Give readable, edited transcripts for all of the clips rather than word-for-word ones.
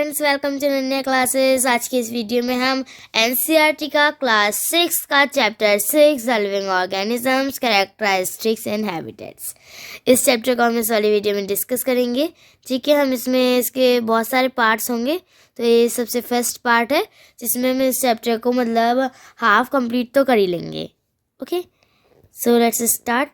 Friends, welcome to Nanya classes. आज के इस वीडियो में हम एनसीईआरटी का क्लास 6 का chapter 6 the living organisms characteristics and habitats, इस चैप्टर को हम इस वाली वीडियो में डिस्कस करेंगे। ठीक है, हम इसमें इसके बहुत सारे पार्ट्स होंगे। तो ये सबसे फर्स्ट पार्ट है जिसमें हम इस चैप्टर को मतलब हाफ कंप्लीट तो कर ही लेंगे। Okay, so let's start.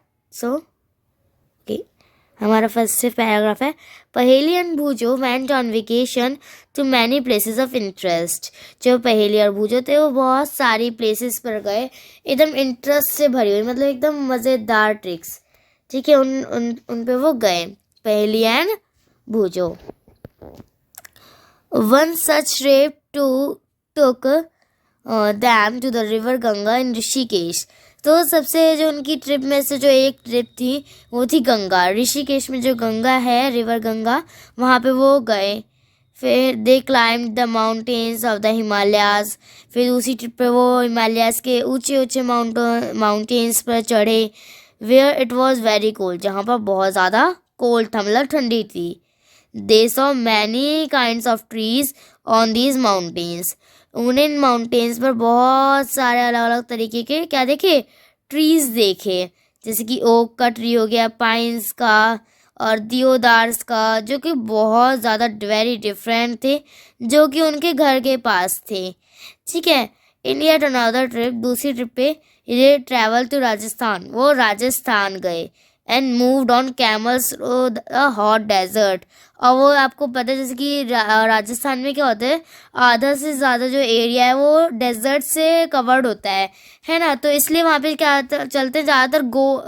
हमारा फर्स्ट से पैराग्राफ है, Paheli and Bhoojo went on vacation to many places of interest. जो पहेली और भूजो थे वो बहुत सारी प्लेसेस पर गए, एकदम इंटरेस्ट से भरी हुई, मतलब एकदम मज़ेदार ट्रिक्स। ठीक है, उन पे वो गए, पहेली and भूजो। One such trip took them to the river Ganga in Rishikesh. तो सबसे जो उनकी ट्रिप में से जो एक ट्रिप थी वो थी गंगा। ऋषिकेश में जो गंगा है, रिवर गंगा, वहाँ पे वो गए। फिर they climb the mountains of the Himalayas. फिर दूसरी ट्रिप पे वो हिमालयाज के ऊंचे ऊंचे माउंटेन्स पर चढ़े। Where it was very cold, जहाँ पर बहुत ज़्यादा कोल्ड था, मतलब ठंडी थी। They saw many kinds of trees on these mountains. उन्हें इन माउंटेन्स पर बहुत सारे अलग अलग तरीके के क्या देखे, ट्रीज देखे, जैसे कि ओक का ट्री हो गया, पाइन्स का और दियोदार्स का, जो कि बहुत ज़्यादा वेरी डिफरेंट थे, जो कि उनके घर के पास थे। ठीक है, इन येट अनदर ट्रिप, दूसरी ट्रिप पे ये ट्रैवल टू राजस्थान, वो राजस्थान गए। And moved on camels hot desert. और वो आपको पता है जैसे कि राजस्थान में क्या होता है, आधा से ज़्यादा जो एरिया है वो डेजर्ट से कवर्ड होता है ना। तो इसलिए वहाँ पे क्या चलते हैं ज़्यादातर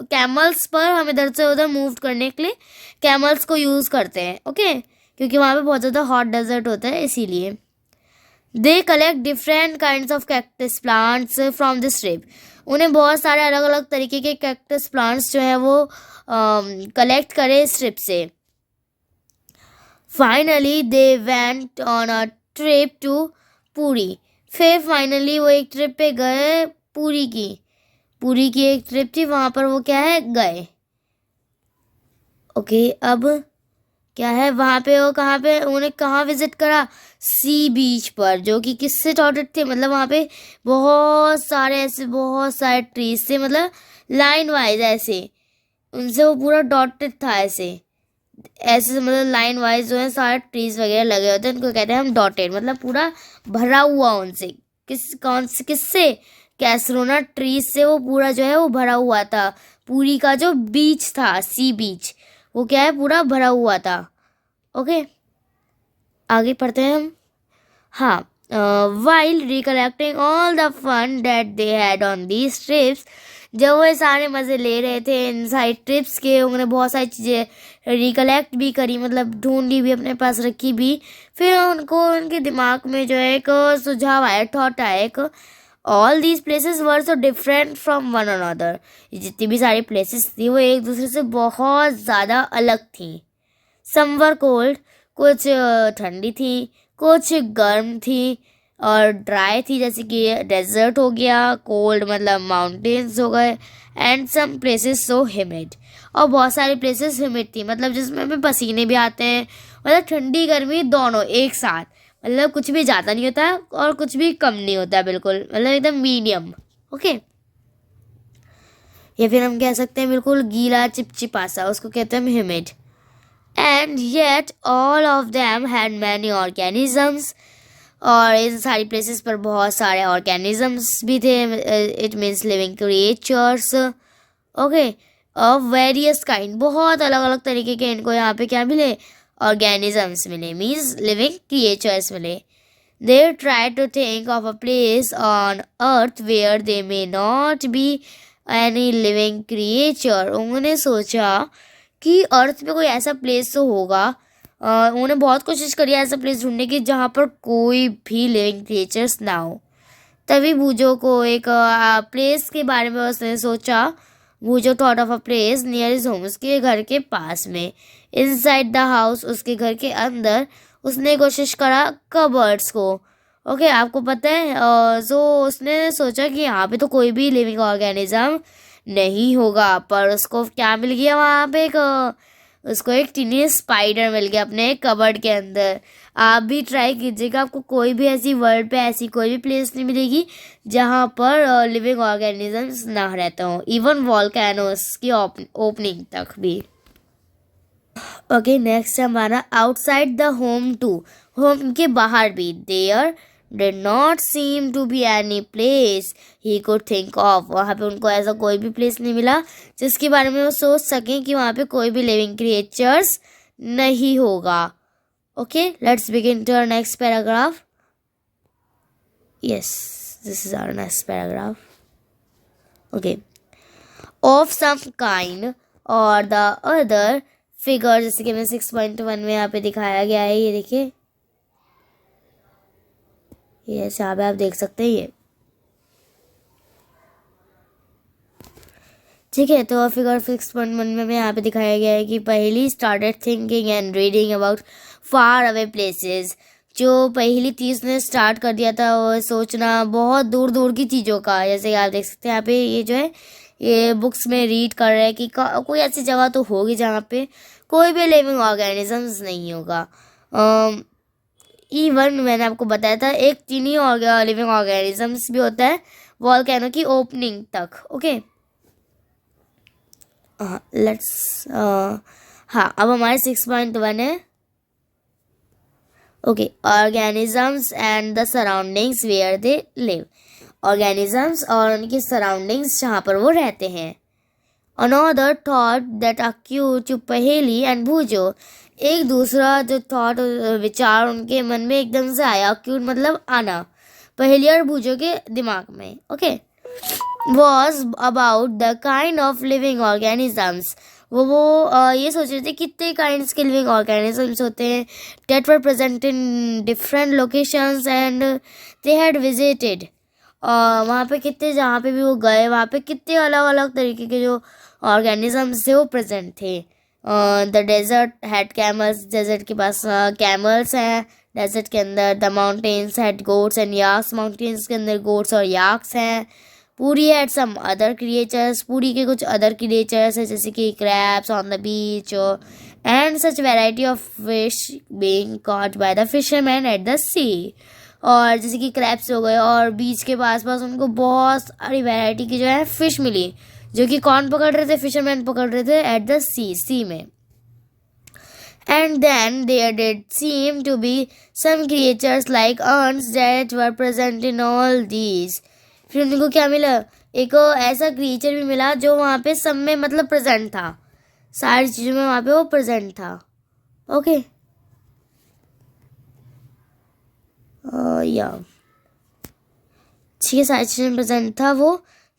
कैमल्स पर, हम इधर से उधर मूव करने के लिए कैमल्स को यूज़ करते हैं। ओके, क्योंकि वहाँ पे बहुत ज़्यादा हॉट डेजर्ट होता है, इसीलिए। They collect different kinds of cactus plants from this trip. उन्हें बहुत सारे अलग अलग तरीके के कैक्टस प्लांट्स जो है वो कलेक्ट करे इस ट्रिप से। Finally they went on a trip to Puri. फिर फाइनली वो एक ट्रिप पे गए, पुरी की एक ट्रिप थी, वहाँ पर वो क्या है गए। ओके, अब क्या है वहाँ पे, वो कहाँ पे, उन्हें कहाँ विजिट करा, सी बीच पर, जो कि किससे डॉटेड थे, मतलब वहाँ पे बहुत सारे ट्रीज थे, मतलब लाइन वाइज ऐसे, उनसे वो पूरा डॉटेड था, ऐसे मतलब लाइन वाइज जो है सारे ट्रीज वगैरह लगे होते हैं, उनको कहते हैं हम डॉटेड, मतलब पूरा भरा हुआ उनसे। किससे, कैसरोना ट्रीज से वो पूरा जो है वो भरा हुआ था। पूरी का जो बीच था, सी बीच, वो क्या है पूरा भरा हुआ था। ओके, आगे पढ़ते हैं हम। हाँ, while recollecting all the fun that they had on these trips. जब वो सारे मज़े ले रहे थे इन सारी ट्रिप्स के, उन्होंने बहुत सारी चीज़ें रिकलेक्ट भी करी, मतलब ढूंढी भी, अपने पास रखी भी। फिर उनको उनके दिमाग में जो है एक सुझाव आया, थॉट आया एक, all these places were so different from one another. जितनी भी सारी प्लेसेस थी वो एक दूसरे से बहुत ज़्यादा अलग थी। सम वर कोल्ड, कुछ ठंडी थी, कुछ गर्म थी और ड्राई थी, जैसे कि डेजर्ट हो गया, कोल्ड मतलब माउंटेन्स हो गए, and some places so humid, और बहुत सारी प्लेसेस ह्यूमिड थी, मतलब जिसमें हमें पसीने भी आते हैं, मतलब ठंडी गर्मी दोनों एक साथ, मतलब कुछ भी ज़्यादा नहीं होता और कुछ भी कम नहीं होता, बिल्कुल मतलब एकदम मीडियम। ओके, या फिर हम कह सकते हैं बिल्कुल गीला चिपचिपा सा, उसको कहते हैं humid. And yet all of them had many organisms, और इन सारी प्लेसेस पर बहुत सारे ऑर्गेनिजम्स भी थे। It means living creatures. Okay, of various kind, बहुत अलग अलग तरीके के इनको यहाँ पे क्या मिले, ऑर्गेनिजम्स मिले, मीन्स लिविंग क्रिएचर्स मिले। They try to think of a place on earth where they may not be any living creature. उन्होंने सोचा कि अर्थ पे कोई ऐसा प्लेस तो होगा, उन्होंने बहुत कोशिश करी ऐसा प्लेस ढूंढने की जहाँ पर कोई भी लिविंग क्रिएचर्स ना हो। तभी भूजो को एक प्लेस के बारे में उसने सोचा। भूजो thought of a place near his home, उसके घर के पास में, इनसाइड द हाउस, उसके घर के अंदर उसने कोशिश करा कबर्ड्स को। ओके, आपको पता है सो उसने सोचा कि यहाँ पे तो कोई भी लिविंग ऑर्गेनिज्म नहीं होगा, पर उसको क्या मिल गया, वहाँ पे एक उसको एक टिनी स्पाइडर मिल गया अपने कबर्ड के अंदर। आप भी ट्राई कीजिएगा, आपको कोई भी ऐसी वर्ल्ड पे ऐसी कोई भी प्लेस नहीं मिलेगी जहाँ पर लिविंग ऑर्गेनिजम्स ना रहते हों, इवन वॉल्केनोस की ओपनिंग तक भी। ओके, नेक्स्ट हमारा outside the home too, home के बाहर भी। There did not seem to be any place he could think of, वहाँ पे उनको ऐसा कोई भी प्लेस नहीं मिला जिसके बारे में वो सोच सकें कि वहाँ पे कोई भी लिविंग क्रिएचर्स नहीं होगा। Okay, let's begin to our next paragraph. Yes, this is our next paragraph. Okay, of some kind or the other figure, जैसे कि हमें 6.1 में यहाँ पे दिखाया गया है, ये देखिए, ये यहाँ पे आप देख सकते हैं ये, ठीक है। तो फिगर 6.1 में यहाँ पे दिखाया गया है कि पहली started thinking and reading about far away places, जो पहली चीज ने स्टार्ट कर दिया था वो सोचना बहुत दूर दूर की चीज़ों का। जैसे कि आप देख सकते हैं यहाँ पे ये जो है ये बुक्स में रीड कर रहे हैं कि कोई ऐसी जगह तो होगी जहाँ पे कोई भी लिविंग ऑर्गेनिजम्स नहीं होगा। इवन मैंने आपको बताया था एक टीनी लिविंग ऑर्गेनिजम्स भी होता है वॉल्केनो की ओपनिंग तक। ओके, लेट्स हाँ, अब हमारे 6.1 है। Okay, organisms and the surroundings where they live, organisms और उनकी सराउंडिंग्स जहाँ पर वो रहते हैं। Another thought that occurred to Paheli and Bhoojo, एक दूसरा जो थॉट विचार उनके मन में एकदम से आया, अक्यूट मतलब आना, पहेली और भूजो के दिमाग में। Okay, was about the kind of living organisms, वो ये सोच रहे थे कितने काइंड्स के लिविंग ऑर्गेनिजम्स होते हैं that were present in different locations and they had visited, वहाँ पे कितने, जहाँ पे भी वो गए वहाँ पे कितने अलग अलग तरीके के जो ऑर्गेनिजम्स थे वो प्रेजेंट थे। The desert had camels, desert के पास कैमल्स हैं डेजर्ट के अंदर। The mountains had goats and yaks, mountains के अंदर गोट्स और याक्स हैं। पूरी हैड सम अदर क्रिएचर्स, पूरी के कुछ अदर क्रिएचर्स है जैसे कि crabs on the beach and such variety of fish being caught by the fisherman at the sea, और जैसे कि क्रैब्स हो गए और बीच के पास पास उनको बहुत सारी वैरायटी की जो है फिश मिली, जो कि कौन पकड़ रहे थे, फिशरमैन पकड़ रहे थे एट द सी में। And then there did seem to be some creatures like ants that were present in all these. फिर उनको क्या मिला, एक ऐसा क्रिएचर भी मिला जो वहाँ पे सब में मतलब प्रेजेंट था, सारी चीज़ों में वहाँ पे वो प्रेजेंट था। ओके, या ठीक है, सारी चीज़ों में प्रेजेंट था वो।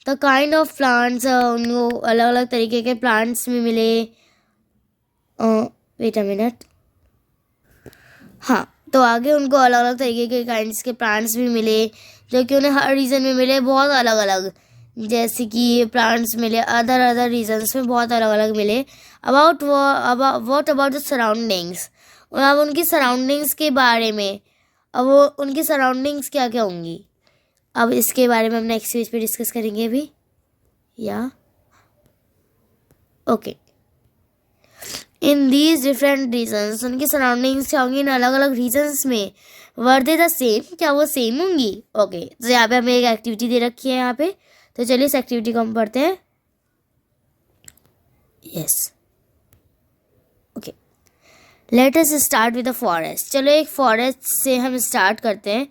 द काइंड ऑफ प्लांट्स, उनको अलग अलग तरीके के प्लांट्स भी मिले। वेट अ मिनट, हाँ, तो आगे उनको अलग अलग तरीके के काइंड्स के प्लांट्स भी मिले जो कि उन्हें हर रीजन में मिले बहुत अलग अलग, जैसे कि प्लांट्स मिले अदर रीजन्स में बहुत अलग अलग मिले। व्हाट अबाउट द सराउंडिंग्स, अब उनकी सराउंडिंग्स के बारे में, अब वो उनकी सराउंडिंग्स क्या क्या होंगी, अब इसके बारे में हम नेक्स्ट पेज पे डिस्कस करेंगे अभी। या okay, in these different regions, उनकी सराउंडिंग्स क्या होंगी इन अलग अलग रीजन्स में। वर दे द सेम, क्या वो सेम होंगी। ओके, तो यहाँ पे हमें एक एक्टिविटी दे रखी है यहाँ पे, तो चलिए इस एक्टिविटी को हम पढ़ते हैं। Yes, okay, let us start with the forest. चलो एक फॉरेस्ट से हम स्टार्ट करते हैं।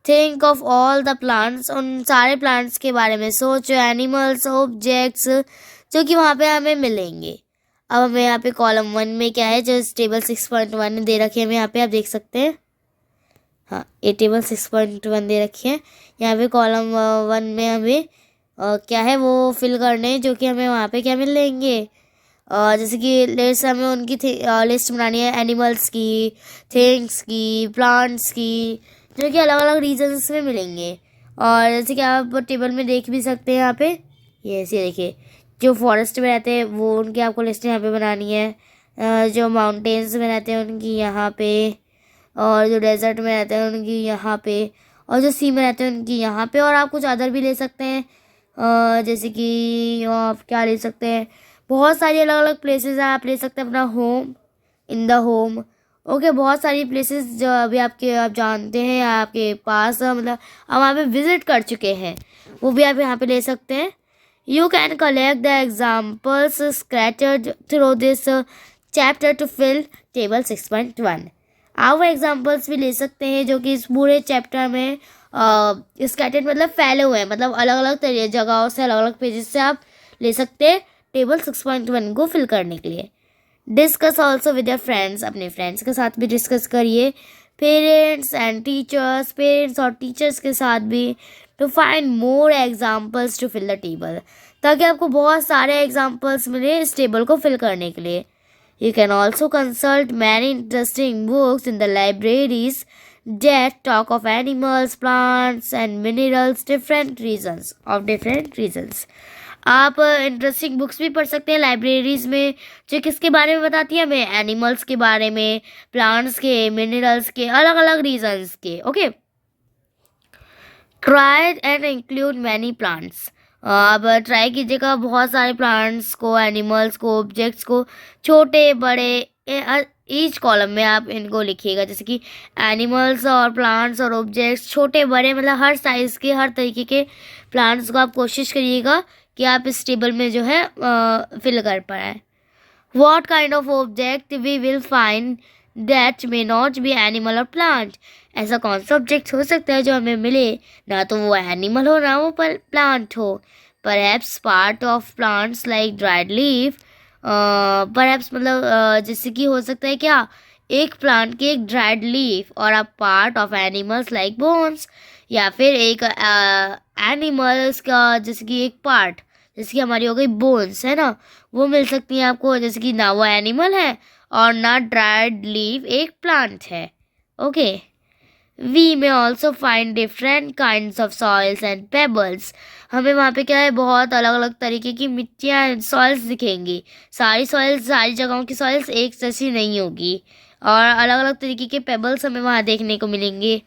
Think of all the plants, उन सारे प्लांट्स के बारे में सोचो, एनिमल्स, ऑब्जेक्ट्स जो कि वहाँ पे हमें मिलेंगे। अब हमें यहाँ पे कॉलम 1 में क्या है, जो टेबल 6.1 में दे रखी है हमें यहाँ पे, आप देख सकते हैं, हाँ, ये टेबल 6.1 दे रखी है। यहाँ पे कॉलम 1 में हमें क्या है वो फिल करने, जो कि हमें वहाँ पे क्या मिलेंगे, जैसे कि लेट्स हमें उनकी लिस्ट बनानी है, एनिमल्स की, थिंग्स की, प्लांट्स की, जो कि अलग अलग रीजन्स में मिलेंगे। और जैसे कि आप टेबल में देख भी सकते हैं यहाँ पे, ये देखिए, जो फॉरेस्ट में रहते हैं वो उनकी आपको लिस्ट यहाँ पे बनानी है, जो माउंटेन्स में रहते हैं उनकी यहाँ पे, और जो डेजर्ट में रहते हैं उनकी यहाँ पे, और जो सी में रहते हैं उनकी यहाँ पे। और आप कुछ अदर भी ले सकते हैं, जैसे कि आप क्या ले सकते हैं, बहुत सारी अलग अलग प्लेसेस हैं, आप ले सकते हैं अपना home, in the home. Okay, बहुत सारी प्लेसेस जो अभी आप जानते हैं या आपके पास मतलब आप वहाँ पे विजिट कर चुके हैं, वो भी आप यहाँ पे ले सकते हैं। You can collect the examples scattered through this chapter to fill table 6.1। आप वो एग्जाम्पल्स भी ले सकते हैं जो कि इस पूरे चैप्टर में स्कैटर्ड मतलब फैले हुए हैं, मतलब अलग अलग जगहों से, अलग अलग पेजेस से आप ले सकते हैं टेबल 6.1 को फिल करने के लिए। Discuss also with your friends, अपने फ्रेंड्स के साथ भी डिस्कस करिए, पेरेंट्स एंड टीचर्स, पेरेंट्स और टीचर्स के साथ भी, to find more examples to fill the table, ताकि आपको बहुत सारे एग्जाम्पल्स मिले इस टेबल को फिल करने के लिए। You can also consult many interesting books in the libraries that talk of animals, plants and minerals, different reasons. आप इंटरेस्टिंग बुक्स भी पढ़ सकते हैं लाइब्रेरीज में, जो किसके बारे में बताती है हमें, एनिमल्स के बारे में, प्लांट्स के, मिनरल्स के, अलग अलग रीजंस के। Okay, try and include many plants, अब ट्राई कीजिएगा बहुत सारे प्लांट्स को, एनिमल्स को, ऑब्जेक्ट्स को, छोटे बड़े ईच कॉलम में आप इनको लिखिएगा, जैसे कि एनिमल्स और प्लांट्स और ऑब्जेक्ट्स, छोटे बड़े मतलब हर साइज़ के, हर तरीके के प्लांट्स को आप कोशिश करिएगा कि आप इस टेबल में जो है फिल कर पाएँ। What kind of object we will find that may not be animal और प्लांट, ऐसा कौन सा ऑब्जेक्ट हो सकता है जो हमें मिले ना तो वो एनिमल हो ना वो प्लांट हो। Perhaps part of plants like dried leaf, perhaps मतलब जैसे कि हो सकता है क्या, एक प्लांट की एक ड्राइड लीफ, और a part of animals like bones, या फिर एक एनिमल्स का जैसे कि एक पार्ट, जैसे कि हमारी हो गई बोन्स है ना, वो मिल सकती है आपको, जैसे कि ना वो एनिमल है और ना ड्राइड लीफ एक प्लांट है। Okay, we may also find different kinds of soils and pebbles, हमें वहाँ पे क्या है बहुत अलग अलग तरीके की मिट्टियाँ, सॉइल्स दिखेंगी। सारी सॉइल्स, सारी जगहों की सॉइल्स एक जैसी नहीं होगी, और अलग अलग तरीके के पेबल्स हमें वहाँ देखने को मिलेंगे।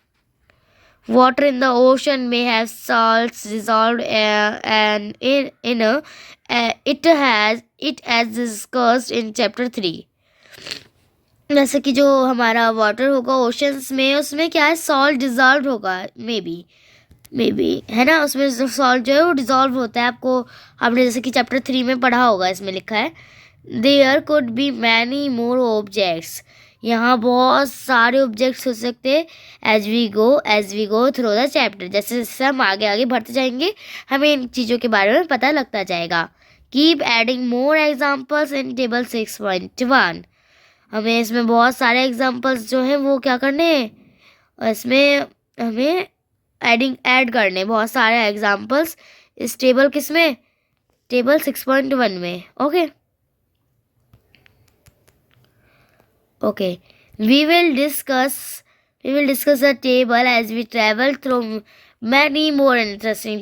वाटर इन द ओशन में have salts dissolved and in it as discussed in chapter 3, जैसे कि जो हमारा वाटर होगा ओशंस में, उसमें क्या है सॉल्ट डिजॉल्व होगा, मे बी है ना, उसमें सॉल्ट जो है वो डिजॉल्व होता है, आपको आपने जैसे कि चैप्टर 3 में पढ़ा होगा, इसमें लिखा है there could be many more objects, यहाँ बहुत सारे ऑब्जेक्ट्स हो सकते हैं। As we go through the chapter, जैसे जैसे हम आगे बढ़ते जाएंगे हमें इन चीज़ों के बारे में पता लगता जाएगा। Keep adding more examples in table 6.1, हमें इसमें बहुत सारे एग्जाम्पल्स जो हैं वो क्या करने हैं, इसमें हमें ऐड करने बहुत सारे एग्जाम्पल्स इस टेबल किसमें, टेबल 6.1 में। Okay, we will discuss the table as we travel through many more interesting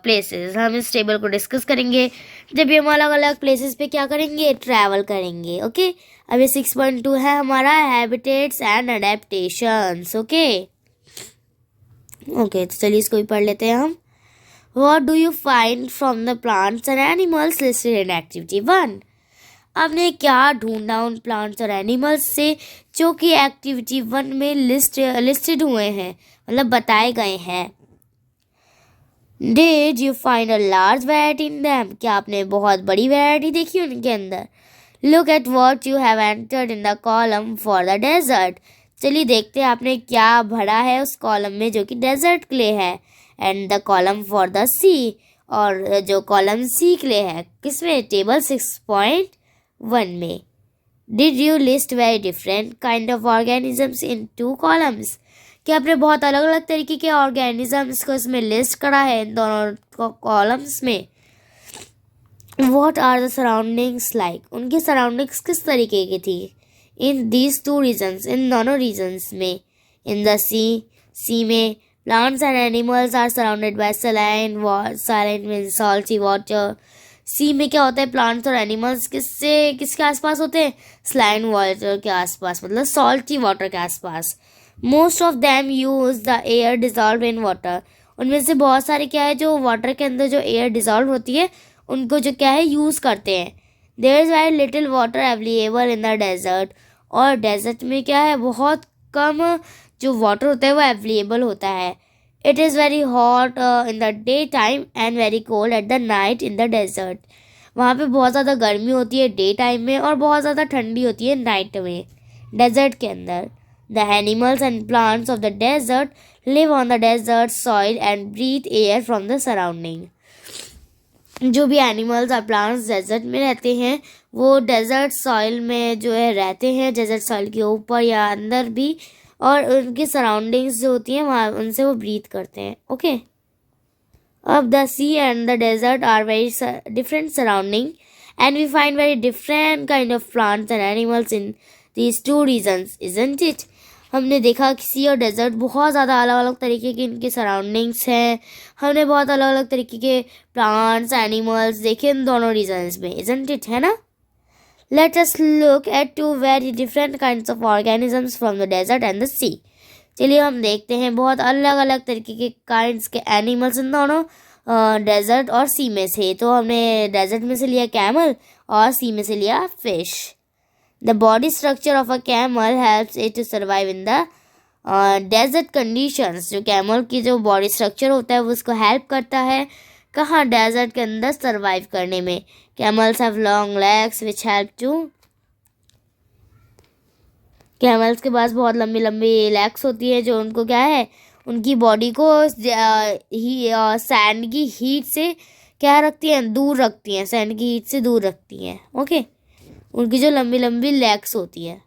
places, हम इस टेबल को डिस्कस करेंगे जब भी हम अलग अलग प्लेसेस पे क्या करेंगे, ट्रैवल करेंगे। ओके, अब ये 6.2 है हमारा हैबिटेट्स एंड अडेप्टेशंस। ओके, तो चलिए इसको भी पढ़ लेते हैं हम। What do you find from the plants and animals listed in activity 1? आपने क्या ढूंढा उन प्लांट्स और एनिमल्स से जो कि एक्टिविटी 1 में लिस्टेड हुए हैं, मतलब बताए गए हैं। Did you find a large variety in them? क्या आपने बहुत बड़ी वैरायटी देखी उनके अंदर? Look at what you have entered in the column for the desert. चलिए देखते हैं आपने क्या भरा है उस कॉलम में जो कि डेजर्ट के लिए है, and the column for the sea, और जो कॉलम सी के लिए है किसमें, टेबल 6.1 में। Did you list very different kind of organisms in 2 columns, क्या आपने बहुत अलग अलग तरीके के ऑर्गेनिजम्स को इसमें लिस्ट करा है इन दोनों कॉलम्स में। What are the surroundings like, उनकी सराउंडिंग्स किस तरीके की थी इन दीज 2 रीजन्स, इन दोनों रीजन्स में। इन द सी में plants and animals are surrounded by saline means salty water. Sea में क्या होता है, प्लांट्स और एनिमल्स किसके आसपास होते हैं, सलाइन वाटर के आसपास, मतलब सॉल्टी वाटर के आसपास। Most of them use the air dissolve in water, उनमें से बहुत सारे क्या है जो वाटर के अंदर जो एयर डिजॉल्व होती है उनको जो क्या है यूज़ करते हैं। There is very little water available in the desert, और डेजर्ट में क्या है, बहुत कम जो वाटर होता है वो अवेलेबल होता है. It is very hot in the day time and very cold at the night in the desert. वहाँ पे बहुत ज़्यादा गर्मी होती है डे टाइम में और बहुत ज़्यादा ठंडी होती है नाइट में डेजर्ट के अंदर. The animals and plants of the desert live on the desert soil and breathe air from the surrounding. जो भी एनिमल्स और प्लांट्स डेजर्ट में रहते हैं वो डेजर्ट सॉइल में जो है रहते हैं, डेजर्ट सॉइल के ऊपर या अंदर भी, और उनकी सराउंडिंग्स जो होती हैं वहाँ उनसे वो ब्रीथ करते हैं. ओके. अब the sea and the desert are very different surrounding and we find very different kind of plants and animals in these two regions, isn't it. हमने देखा कि सी और डेजर्ट बहुत ज़्यादा अलग अलग तरीके की इनकी सराउंडिंग्स हैं. हमने बहुत अलग अलग तरीके के प्लांट्स एनिमल्स देखे इन दोनों रीजन्स में, इजंट इट, है ना. Let us look at two very different kinds of organisms from the desert and the sea. चलिए हम देखते हैं बहुत अलग अलग तरीके के काइंड्स के एनिमल्स इन दोनों डेजर्ट और सी में से. तो हमने डेजर्ट में से लिया कैमल और सी में से लिया fish. The body structure of a camel helps it to survive in the desert conditions. जो कैमल की जो बॉडी स्ट्रक्चर होता है वो उसको हेल्प करता है कहाँ, डेजर्ट के अंदर सर्वाइव करने में. Camels have long legs which help to, camels के पास बहुत लंबी लंबी लेग्स होती है जो उनको क्या है, उनकी बॉडी को सैंड की हीट से क्या रखती हैं, दूर रखती हैं, सैंड की हीट से दूर रखती हैं. ओके. उनकी जो लंबी लंबी लेग्स होती है.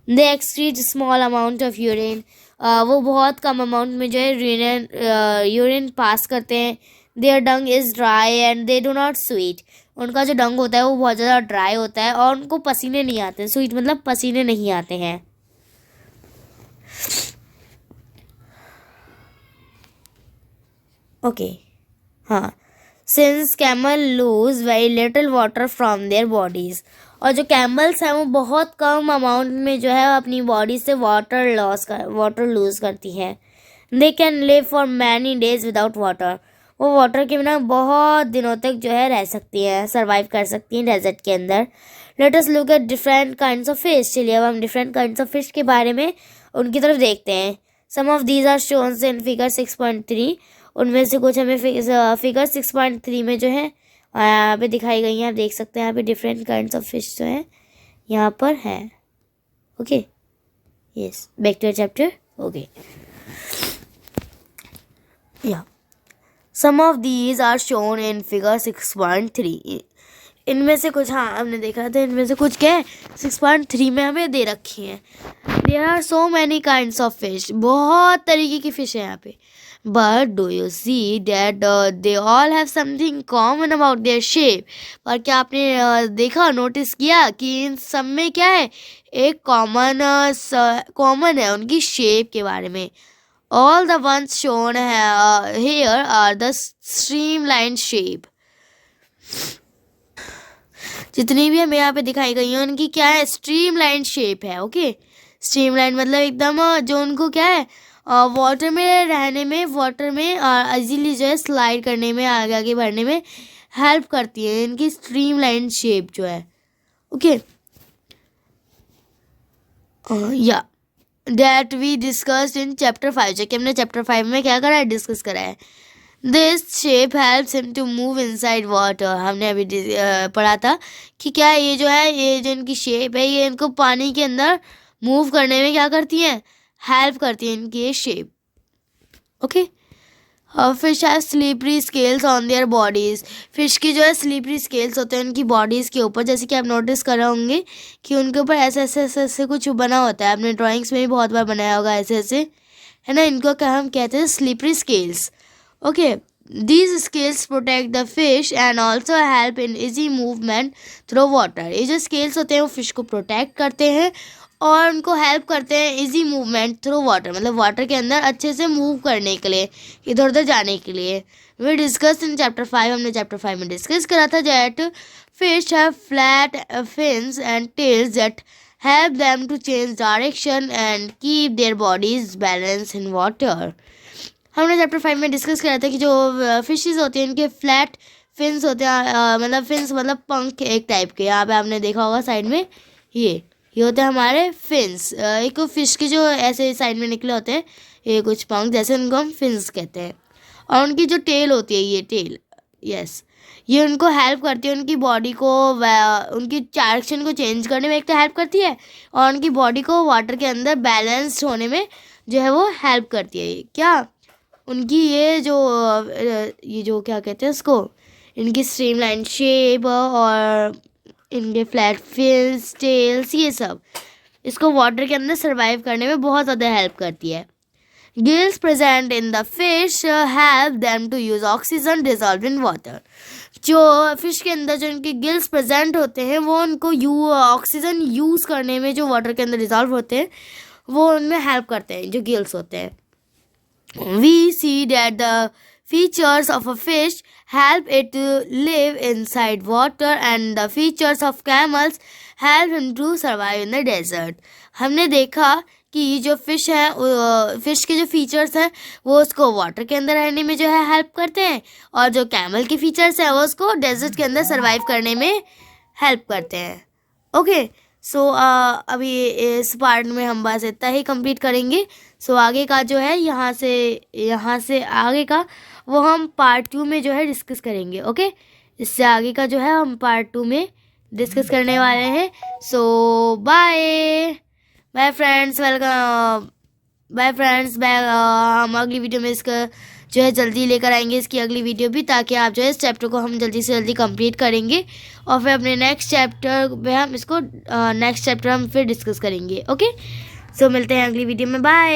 दे excrete small amount of urine, वो बहुत कम अमाउंट में जो है यूरिन पास करते हैं. Their dung is dry and they do not sweat. उनका जो डंग होता है वो बहुत ज़्यादा ड्राई होता है और उनको पसीने नहीं आते. स्वीट मतलब पसीने नहीं आते हैं. ओके. हाँ. Since camel lose very little water from their bodies, और जो कैमल्स हैं वो बहुत कम अमाउंट में जो है अपनी बॉडी से वाटर लूज करती हैं. They can live for many days without water. वो वाटर के बिना बहुत दिनों तक जो है रह सकती हैं, सर्वाइव कर सकती हैं डेजर्ट के अंदर. Late us look at different kinds of fish. चलिए अब हम डिफरेंट काइंड्स ऑफ फिश के बारे में उनकी तरफ देखते हैं. Some of these are shown in figure 6.3. उनमें से कुछ हमें फिगर 6.3 में जो है यहाँ पे दिखाई गई हैं. आप देख सकते हैं यहाँ पे डिफरेंट काइंड्स ऑफ फिश जो है यहाँ पर हैं. Okay. Yes, back to chapter. Okay. या some of these are shown in figure 6.3. इनमें से कुछ, हाँ हमने देखा था, इनमें से कुछ क्या है 6.3 में हमें दे रखी हैं. There are so many kinds of fish. बहुत तरीके की फिश है यहाँ पे. But do you see that they all have something common about their shape. पर क्या आपने देखा, नोटिस किया कि इन सब में क्या है, एक कॉमन है उनकी शेप के बारे में. All the ones shown here are the streamlined shape. जितनी भी हमें यहाँ पे दिखाई गई हैं उनकी क्या है, स्ट्रीमलाइन शेप है. ओके. स्ट्रीमलाइन मतलब एकदम जो उनको क्या है वाटर में रहने में, वाटर में इजीली जो है स्लाइड करने में, आगे आगे बढ़ने में हेल्प करती है इनकी स्ट्रीमलाइन शेप जो है. ओके. या that we discussed in chapter 5. जो कि हमने chapter 5 में क्या करा है, डिस्कस करा है. This shape helps him to move inside water. हमने अभी पढ़ा था कि क्या ये जो है, ये जो इनकी शेप है ये इनको पानी के अंदर मूव करने में क्या करती है, हेल्प करती है इनकी ये shape. Okay. Fish have slippery scales on their bodies. Fish की जो है स्लीपरी स्केल्स होते हैं उनकी बॉडीज़ के ऊपर. जैसे कि आप नोटिस कर रहे होंगे कि उनके ऊपर ऐसे ऐसे ऐसे ऐसे कुछ बना होता है. आपने ड्राइंग्स में भी बहुत बार बनाया होगा ऐसे ऐसे, है ना. इनको क्या हम कहते हैं, slippery scales. Okay. These scales protect the fish and also help in easy movement through water. ये जो स्केल्स होते हैं वो फिश को प्रोटेक्ट करते हैं और उनको हेल्प करते हैं इजी मूवमेंट थ्रू वाटर, मतलब वाटर के अंदर अच्छे से मूव करने के लिए, इधर उधर जाने के लिए. We discuss in chapter 5. हमने चैप्टर 5 में डिस्कस करा था that fish have flat fins and tails that help them to change direction and keep their bodies balance in water. हमने चैप्टर 5 में डिस्कस करा था कि जो फिशेस होती हैं इनके फ्लैट फिन्स होते हैं, मतलब फिन्स मतलब पंख एक टाइप के। यहाँ पे आपने देखा होगा साइड में, ये होते हैं हमारे फिन्स। एक फिश के जो ऐसे साइड में निकले होते हैं ये कुछ पंख जैसे, उनको हम फिन्स कहते हैं। और उनकी जो टेल होती है, ये टेल, यस, ये उनको हेल्प करती है उनकी बॉडी को उनकी डायरेक्शन को चेंज करने में एक तो हेल्प करती है, और उनकी बॉडी को वाटर के अंदर बैलेंस्ड होने में जो है वो हेल्प करती है। क्या उनकी ये जो क्या कहते हैं उसको, इनकी स्ट्रीमलाइन शेप और इनके फ्लैट फिन्स, टेल्स, ये सब इसको वाटर के अंदर सर्वाइव करने में बहुत ज़्यादा हेल्प करती है। Gills present in the fish help them to use oxygen dissolved in water. जो फिश के अंदर जो इनके गिल्स प्रेजेंट होते हैं वो उनको ऑक्सीजन यूज़ करने में, जो वाटर के अंदर डिजॉल्व होते हैं वो उनमें हेल्प करते हैं, जो गिल्स होते हैं। We see that the features of a fish help it to live inside water and the features of camels help him to survive in the desert. हमने देखा कि जो फिश है, फिश के जो फीचर्स हैं वो उसको वाटर के अंदर रहने में जो है हेल्प करते हैं, और जो कैमल के फीचर्स हैं वो उसको डेजर्ट के अंदर सर्वाइव करने में हेल्प करते हैं। ओके, सो अभी इस पार्ट में हम बस इतना ही कंप्लीट करेंगे। सो आगे का जो है यहाँ से आगे का वो हम पार्ट 2 में जो है डिस्कस करेंगे। ओके, इससे आगे का जो है हम पार्ट 2 में डिस्कस करने वाले हैं। So bye friends, welcome, bye friends. हम अगली वीडियो में इसका जो है जल्दी लेकर आएंगे, इसकी अगली वीडियो भी, ताकि आप जो है इस चैप्टर को हम जल्दी से जल्दी कंप्लीट करेंगे, और फिर अपने नेक्स्ट चैप्टर में हम इसको फिर डिस्कस करेंगे। ओके, सो मिलते हैं अगली वीडियो में, बाय।